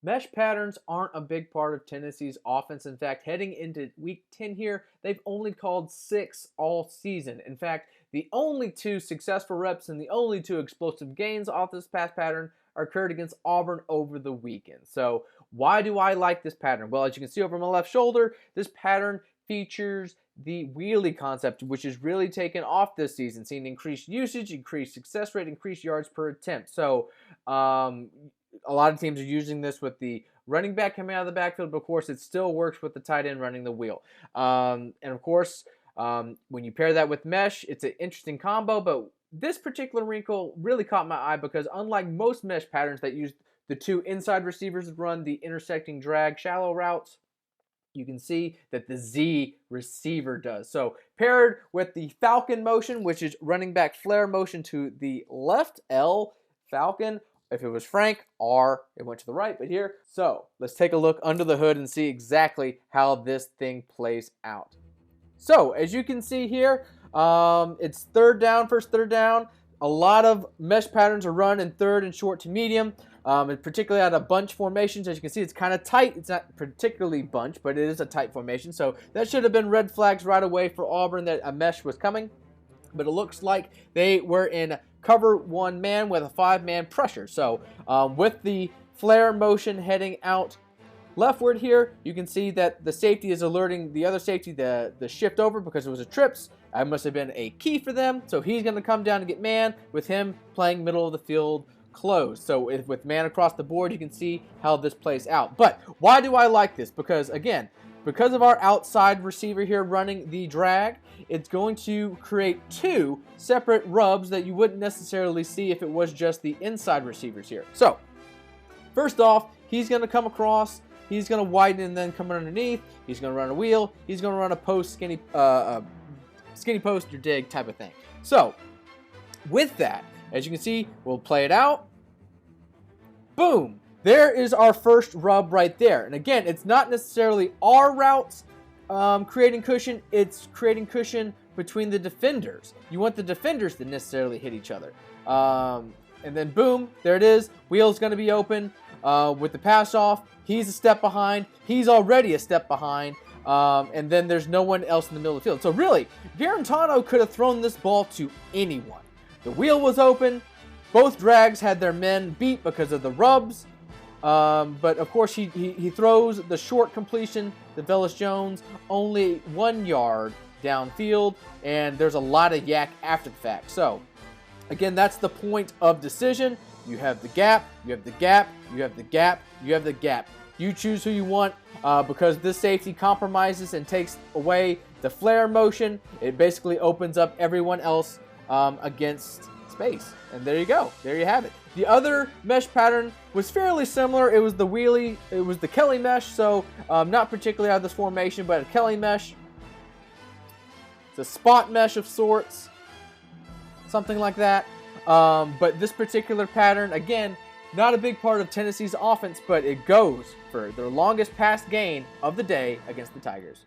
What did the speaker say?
Mesh patterns aren't a big part of Tennessee's offense. In fact, heading into week 10 here, they've only called 6 all season. In fact, the only 2 successful reps and the only 2 explosive gains off this pass pattern occurred against Auburn over the weekend. So why do I like this pattern? Well, as you can see over my left shoulder, this pattern features the wheelie concept, which is really taken off this season, seeing increased usage, increased success rate, increased yards per attempt. So a lot of teams are using this with the running back coming out of the backfield, but of course it still works with the tight end running the wheel. And of course, when you pair that with mesh, it's an interesting combo, but this particular wrinkle really caught my eye because unlike most mesh patterns that use the 2 inside receivers to run the intersecting drag shallow routes, you can see that the Z receiver does. So paired with the Falcon motion, which is running back flare motion to the left, L, Falcon. If it was Frank, R, it went to the right, but here. So let's take a look under the hood and see exactly how this thing plays out. So as you can see here, it's third down, first third down. A lot of mesh patterns are run in third and short to medium, and particularly out of bunch formations. As you can see, it's kind of tight. It's not particularly bunch, but it is a tight formation. So that should have been red flags right away for Auburn that a mesh was coming. But it looks like they were in cover 1 man with a 5-man pressure. So with the flare motion heading out leftward here, you can see that the safety is alerting the other safety the shift over because it was a trips. That must have been a key for them. So he's going to come down and get man with him playing middle of the field closed. So with man across the board, you can see how this plays out. But why do I like this? Because again, because of our outside receiver here running the drag, it's going to create 2 separate rubs that you wouldn't necessarily see if it was just the inside receivers here. So, first off, he's going to come across, he's going to widen and then come underneath, he's going to run a wheel, he's going to run a post, skinny post or dig type of thing. So, with that, as you can see, we'll play it out. Boom! There is our first rub right there. And again, it's not necessarily our routes creating cushion. It's creating cushion between the defenders. You want the defenders to necessarily hit each other. And then boom, there it is. Wheel's going to be open with the pass off. He's a step behind. He's already a step behind. And then there's no one else in the middle of the field. So really, Garantano could have thrown this ball to anyone. The wheel was open. Both drags had their men beat because of the rubs. But of course, he throws the short completion to Velus Jones, only 1 yard downfield, and there's a lot of yak after the fact. So, again, that's the point of decision. You have the gap, you have the gap, you have the gap, you have the gap. You choose who you want because this safety compromises and takes away the flare motion. It basically opens up everyone else against space. And there you go. There you have it. The other mesh pattern was fairly similar. It was the wheelie. It was the Kelly mesh. So not particularly out of this formation, but a Kelly mesh. It's a spot mesh of sorts. Something like that. But this particular pattern, again, not a big part of Tennessee's offense, but it goes for their longest pass gain of the day against the Tigers.